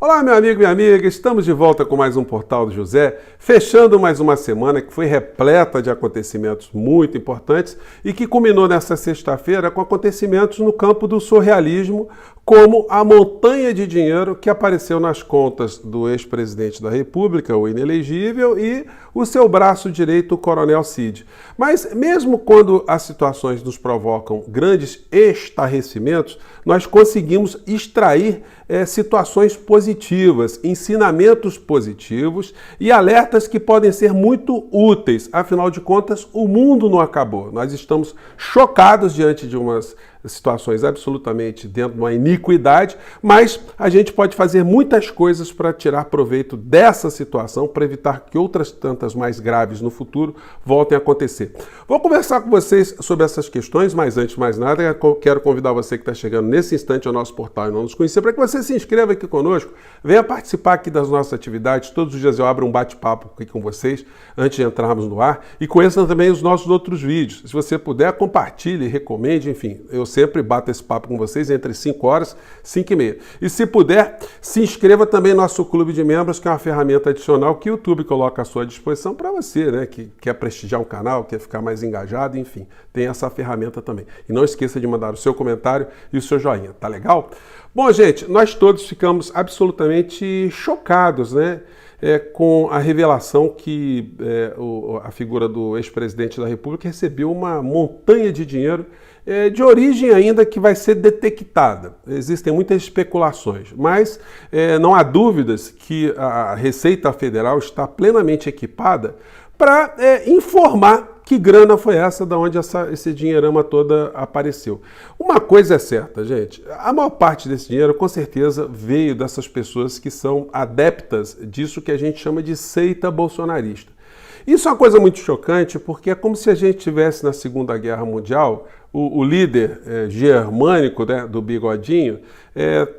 Olá, meu amigo e minha amiga, estamos de volta com mais um Portal do José, fechando mais uma semana que foi repleta de acontecimentos muito importantes e que culminou nesta sexta-feira com acontecimentos no campo do surrealismo, como a montanha de dinheiro que apareceu nas contas do ex-presidente da República, o inelegível, e o seu braço direito, o Coronel Cid. Mas mesmo quando as situações nos provocam grandes estarrecimentos, nós conseguimos extrair situações positivas, ensinamentos positivos e alertas que podem ser muito úteis. Afinal de contas, o mundo não acabou. Nós estamos chocados diante de umas situações absolutamente dentro de uma iniquidade, mas a gente pode fazer muitas coisas para tirar proveito dessa situação, para evitar que outras tantas mais graves no futuro voltem a acontecer. Vou conversar com vocês sobre essas questões, mas antes de mais nada, quero convidar você que está chegando nesse instante ao nosso portal e não nos conhecer, para que você se inscreva aqui conosco, venha participar aqui das nossas atividades. Todos os dias eu abro um bate-papo aqui com vocês, antes de entrarmos no ar, e conheçam também os nossos outros vídeos. Se você puder, compartilhe, recomende, enfim, eu sempre bato esse papo com vocês entre 5 horas e 5 e meia. E se puder, se inscreva também no nosso clube de membros, que é uma ferramenta adicional que o YouTube coloca à sua disposição para você, né, que quer prestigiar um canal, quer ficar mais engajado, enfim, tem essa ferramenta também. E não esqueça de mandar o seu comentário e o seu joinha, tá legal? Bom, gente, nós todos ficamos absolutamente chocados, né, com a revelação que a figura do ex-presidente da República recebeu uma montanha de dinheiro de origem ainda que vai ser detectada. Existem muitas especulações, mas não há dúvidas que a Receita Federal está plenamente equipada para informar que grana foi essa, da onde esse dinheirama toda apareceu. Uma coisa é certa, gente, a maior parte desse dinheiro com certeza veio dessas pessoas que são adeptas disso que a gente chama de seita bolsonarista. Isso é uma coisa muito chocante, porque é como se a gente estivesse na Segunda Guerra Mundial, o líder germânico, né, do bigodinho,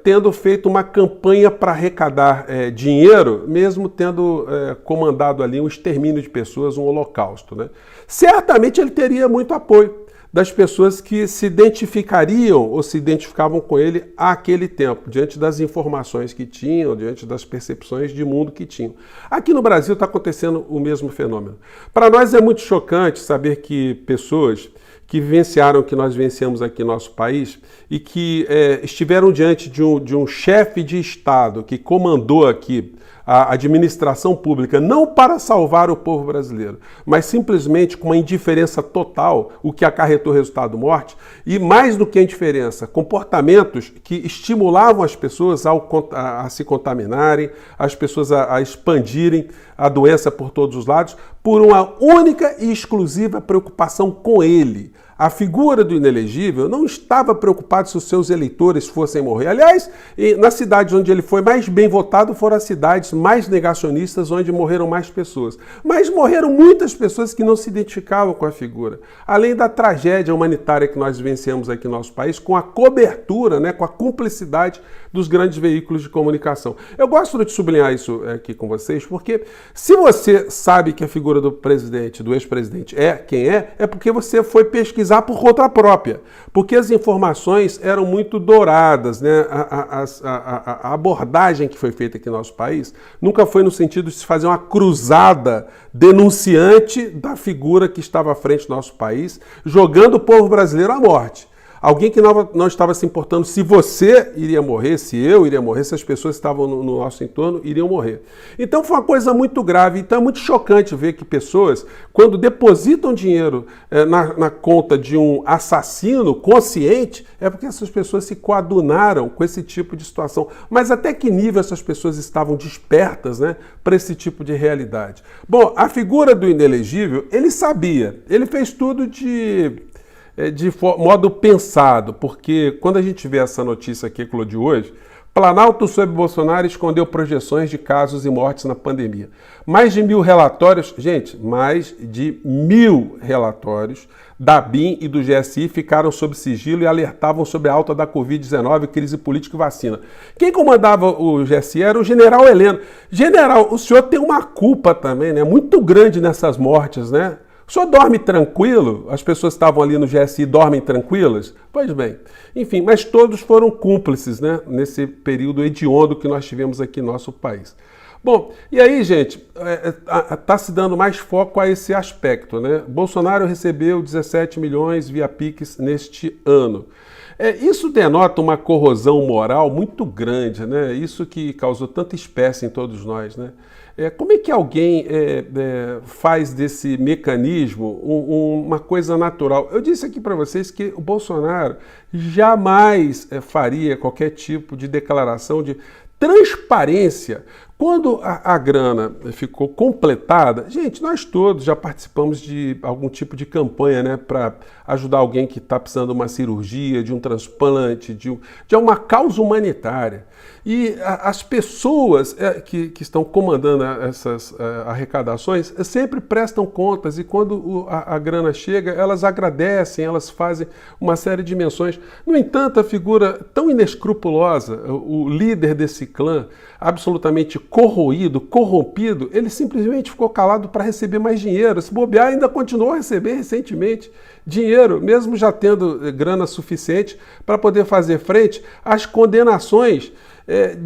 tendo feito uma campanha para arrecadar dinheiro, mesmo tendo comandado ali um extermínio de pessoas, um holocausto, né? Certamente ele teria muito apoio das pessoas que se identificariam ou se identificavam com ele àquele tempo, diante das informações que tinham, diante das percepções de mundo que tinham. Aqui no Brasil está acontecendo o mesmo fenômeno. Para nós é muito chocante saber que pessoas que vivenciaram o que nós vivenciamos aqui no nosso país e que estiveram diante de um chefe de Estado que comandou aqui a administração pública, não para salvar o povo brasileiro, mas simplesmente com uma indiferença total, o que acarretou resultado morte, e mais do que a indiferença, comportamentos que estimulavam as pessoas a se contaminarem, as pessoas a expandirem a doença por todos os lados, por uma única e exclusiva preocupação com ele. A figura do inelegível não estava preocupado se os seus eleitores fossem morrer. Aliás, nas cidades onde ele foi mais bem votado foram as cidades mais negacionistas, onde morreram mais pessoas. Mas morreram muitas pessoas que não se identificavam com a figura. Além da tragédia humanitária que nós vivenciamos aqui no nosso país, com a cobertura, né, com a cumplicidade dos grandes veículos de comunicação. Eu gosto de sublinhar isso aqui com vocês, porque se você sabe que a figura do presidente, do ex-presidente, é quem é porque você foi pesquisar por conta própria, porque as informações eram muito douradas, né? A abordagem que foi feita aqui no nosso país nunca foi no sentido de se fazer uma cruzada denunciante da figura que estava à frente do nosso país, jogando o povo brasileiro à morte. Alguém que não estava se importando se você iria morrer, se eu iria morrer, se as pessoas que estavam no nosso entorno iriam morrer. Então foi uma coisa muito grave. Então é muito chocante ver que pessoas, quando depositam dinheiro na conta de um assassino consciente, é porque essas pessoas se coadunaram com esse tipo de situação. Mas até que nível essas pessoas estavam despertas, né, para esse tipo de realidade? Bom, a figura do inelegível, ele sabia, ele fez tudo de modo pensado, porque quando a gente vê essa notícia aqui de hoje, Planalto sob Bolsonaro escondeu projeções de casos e mortes na pandemia. Mais de 1.000 relatórios, gente, mais de 1.000 relatórios da BIM e do GSI ficaram sob sigilo e alertavam sobre a alta da Covid-19, crise política e vacina. Quem comandava o GSI era o general Heleno. General, o senhor tem uma culpa também, né, muito grande nessas mortes, né? O senhor dorme tranquilo? As pessoas que estavam ali no GSI dormem tranquilas? Pois bem, enfim, mas todos foram cúmplices, né, nesse período hediondo que nós tivemos aqui no nosso país. Bom, e aí, gente, está se dando mais foco a esse aspecto, né? Bolsonaro recebeu 17 milhões via Pix neste ano. Isso denota uma corrosão moral muito grande, né? Isso que causou tanta espécie em todos nós, né? Como é que alguém faz desse mecanismo uma coisa natural? Eu disse aqui para vocês que o Bolsonaro jamais faria qualquer tipo de declaração de transparência. Quando a grana ficou completada, gente, nós todos já participamos de algum tipo de campanha, né, para ajudar alguém que está precisando de uma cirurgia, de um transplante, de uma causa humanitária. E as pessoas que estão comandando essas arrecadações sempre prestam contas e quando a grana chega, elas agradecem, elas fazem uma série de menções. No entanto, a figura tão inescrupulosa, o líder desse clã, absolutamente corroído, corrompido, ele simplesmente ficou calado para receber mais dinheiro. Se bobear, ainda continuou a receber recentemente dinheiro, mesmo já tendo grana suficiente para poder fazer frente às condenações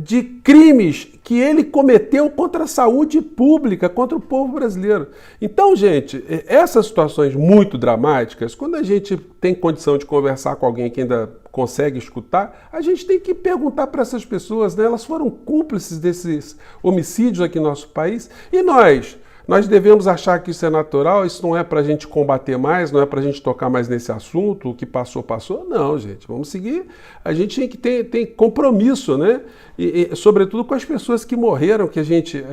de crimes que ele cometeu contra a saúde pública, contra o povo brasileiro. Então, gente, essas situações muito dramáticas, quando a gente tem condição de conversar com alguém que ainda consegue escutar, a gente tem que perguntar para essas pessoas, né? Elas foram cúmplices desses homicídios aqui no nosso país e nós devemos achar que isso é natural, isso não é para a gente combater mais, não é para a gente tocar mais nesse assunto, o que passou, passou. Não, gente, vamos seguir. A gente tem que ter compromisso, né? E, sobretudo com as pessoas que morreram, que a gente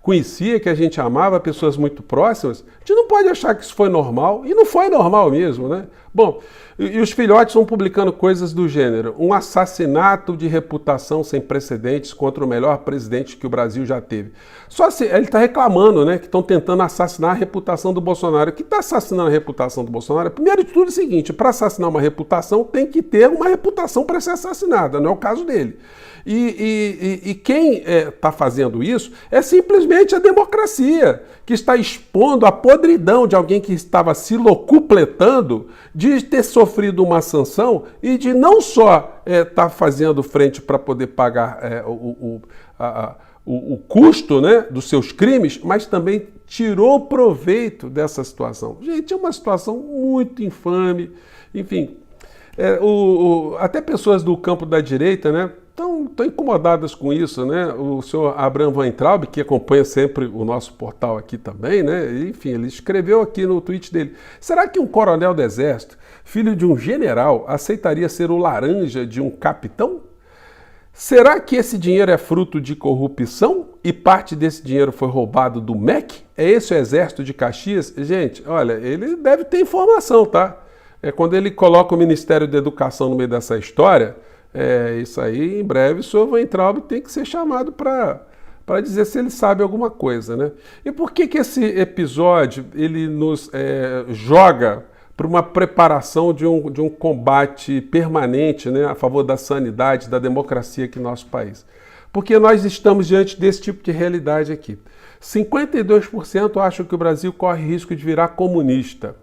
conhecia, que a gente amava, pessoas muito próximas. A gente não pode achar que isso foi normal, e não foi normal mesmo, né? Bom, e os filhotes vão publicando coisas do gênero. Um assassinato de reputação sem precedentes contra o melhor presidente que o Brasil já teve. Só se ele está reclamando, né, que estão tentando assassinar a reputação do Bolsonaro. O que está assassinando a reputação do Bolsonaro? Primeiro de tudo é o seguinte, para assassinar uma reputação tem que ter uma reputação para ser assassinada, não é o caso dele. E quem está fazendo isso é simplesmente a democracia, que está expondo a podridão de alguém que estava se locupletando de ter sofrido uma sanção e de não só estar fazendo frente para poder pagar o custo, né, dos seus crimes, mas também tirou proveito dessa situação. Gente, é uma situação muito infame. Enfim, até pessoas do campo da direita, né, estão incomodadas com isso, né? O senhor Abraham Weintraub, que acompanha sempre o nosso portal aqui também, né? Enfim, ele escreveu aqui no tweet dele: será que um coronel do exército, filho de um general, aceitaria ser o laranja de um capitão? Será que esse dinheiro é fruto de corrupção e parte desse dinheiro foi roubado do MEC? É esse o exército de Caxias? Gente, olha, ele deve ter informação, tá? Quando ele coloca o Ministério da Educação no meio dessa história, isso aí, em breve, o senhor Weintraub tem que ser chamado para dizer se ele sabe alguma coisa, né? E por que esse episódio ele nos joga para uma preparação de um combate permanente, né, a favor da sanidade, da democracia aqui no nosso país? Porque nós estamos diante desse tipo de realidade aqui. 52% acham que o Brasil corre risco de virar comunista.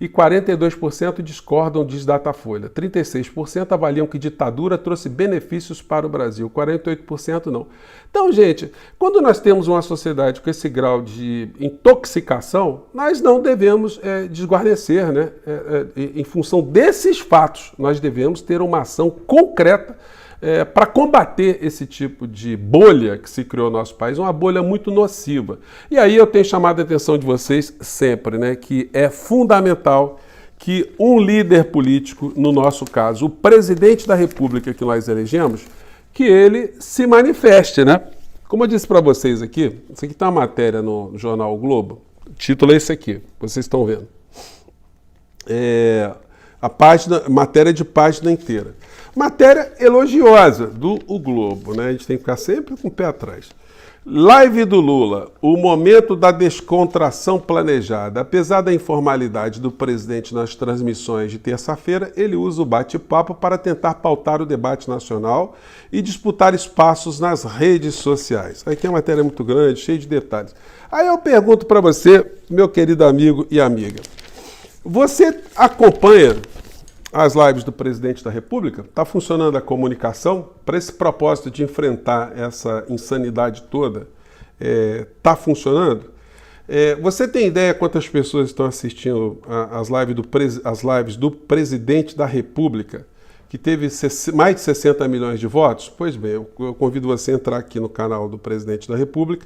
E 42% discordam, diz Datafolha. 36% avaliam que ditadura trouxe benefícios para o Brasil. 48% não. Então, gente, quando nós temos uma sociedade com esse grau de intoxicação, nós não devemos desguarnecer, né? Em função desses fatos, nós devemos ter uma ação concreta para combater esse tipo de bolha que se criou no nosso país, uma bolha muito nociva. E aí eu tenho chamado a atenção de vocês sempre, né, que é fundamental que um líder político, no nosso caso, o presidente da República que nós elegemos, que ele se manifeste, né? Como eu disse para vocês aqui, isso aqui está uma matéria no jornal o Globo, o título é esse aqui, vocês estão vendo. Matéria de página inteira. Matéria elogiosa do O Globo, né? A gente tem que ficar sempre com o pé atrás. Live do Lula, o momento da descontração planejada. Apesar da informalidade do presidente nas transmissões de terça-feira, ele usa o bate-papo para tentar pautar o debate nacional e disputar espaços nas redes sociais. Aqui é uma matéria muito grande, cheia de detalhes. Aí eu pergunto para você, meu querido amigo e amiga, você acompanha as lives do presidente da República? Está funcionando a comunicação para esse propósito de enfrentar essa insanidade toda? Está funcionando? Você tem ideia quantas pessoas estão assistindo as lives do presidente da República, que teve mais de 60 milhões de votos? Pois bem, eu convido você a entrar aqui no canal do presidente da República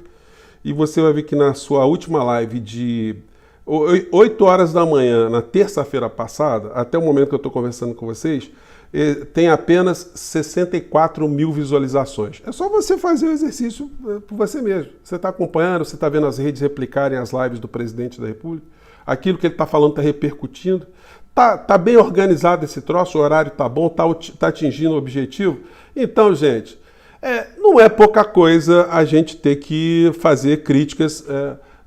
e você vai ver que na sua última live de 8 horas da manhã, na terça-feira passada, até o momento que eu estou conversando com vocês, tem apenas 64 mil visualizações. É só você fazer o exercício por você mesmo. Você está acompanhando, você está vendo as redes replicarem as lives do presidente da República, aquilo que ele está falando está repercutindo, tá bem organizado esse troço, o horário está bom, está atingindo o objetivo. Então, gente, não é pouca coisa a gente ter que fazer críticas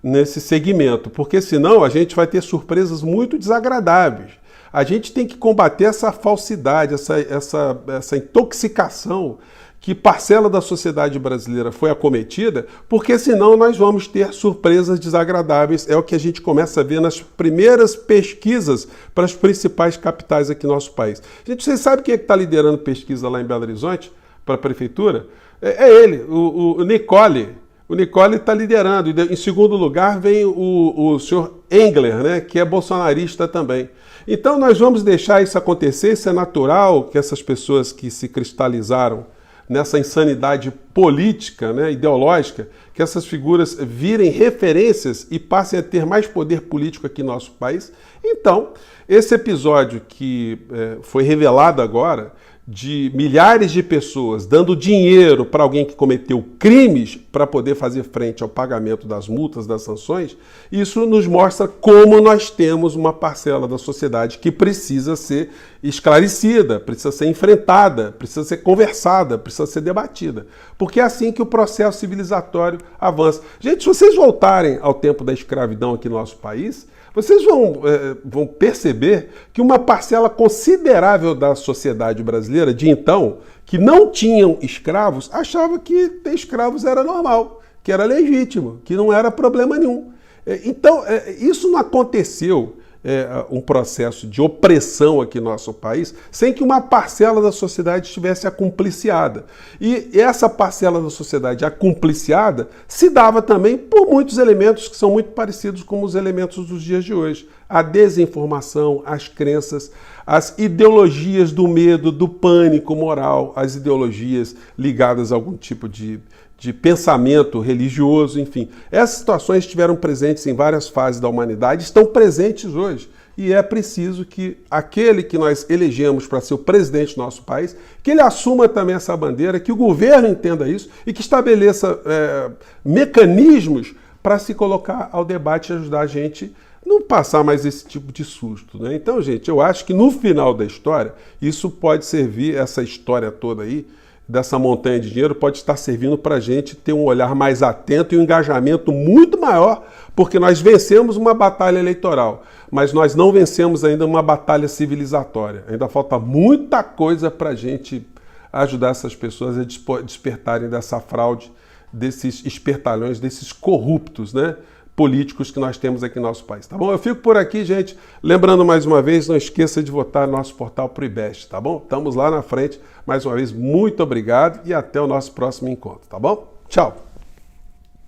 nesse segmento, porque senão a gente vai ter surpresas muito desagradáveis. A gente tem que combater essa falsidade, essa intoxicação que parcela da sociedade brasileira foi acometida, porque senão nós vamos ter surpresas desagradáveis. É o que a gente começa a ver nas primeiras pesquisas para as principais capitais aqui no nosso país. Gente, vocês sabem quem é que está liderando pesquisa lá em Belo Horizonte para a prefeitura? É ele, o Nicole. O Nicole está liderando. Em segundo lugar vem o senhor Engler, né, que é bolsonarista também. Então nós vamos deixar isso acontecer, isso é natural que essas pessoas que se cristalizaram nessa insanidade política, né, ideológica, que essas figuras virem referências e passem a ter mais poder político aqui no nosso país. Então, esse episódio que foi revelado agora, de milhares de pessoas dando dinheiro para alguém que cometeu crimes para poder fazer frente ao pagamento das multas, das sanções, isso nos mostra como nós temos uma parcela da sociedade que precisa ser esclarecida, precisa ser enfrentada, precisa ser conversada, precisa ser debatida. Porque é assim que o processo civilizatório avança. Gente, se vocês voltarem ao tempo da escravidão aqui no nosso país, vocês vão perceber que uma parcela considerável da sociedade brasileira de então, que não tinham escravos, achava que ter escravos era normal, que era legítimo, que não era problema nenhum. Então, isso não aconteceu, um processo de opressão aqui no nosso país, sem que uma parcela da sociedade estivesse acumpliciada. E essa parcela da sociedade acumpliciada se dava também por muitos elementos que são muito parecidos com os elementos dos dias de hoje. A desinformação, as crenças, as ideologias do medo, do pânico moral, as ideologias ligadas a algum tipo de pensamento religioso, enfim. Essas situações estiveram presentes em várias fases da humanidade, estão presentes hoje. E é preciso que aquele que nós elegemos para ser o presidente do nosso país, que ele assuma também essa bandeira, que o governo entenda isso e que estabeleça mecanismos para se colocar ao debate e ajudar a gente não passar mais esse tipo de susto, né? Então, gente, eu acho que no final da história, isso pode servir, essa história toda aí, dessa montanha de dinheiro, pode estar servindo para a gente ter um olhar mais atento e um engajamento muito maior, porque nós vencemos uma batalha eleitoral, mas nós não vencemos ainda uma batalha civilizatória. Ainda falta muita coisa para a gente ajudar essas pessoas a despertarem dessa fraude, desses espertalhões, desses corruptos, né, políticos que nós temos aqui no nosso país, tá bom? Eu fico por aqui, gente. Lembrando mais uma vez, não esqueça de votar no nosso portal pro IBEST, tá bom? Estamos lá na frente. Mais uma vez, muito obrigado e até o nosso próximo encontro, tá bom? Tchau!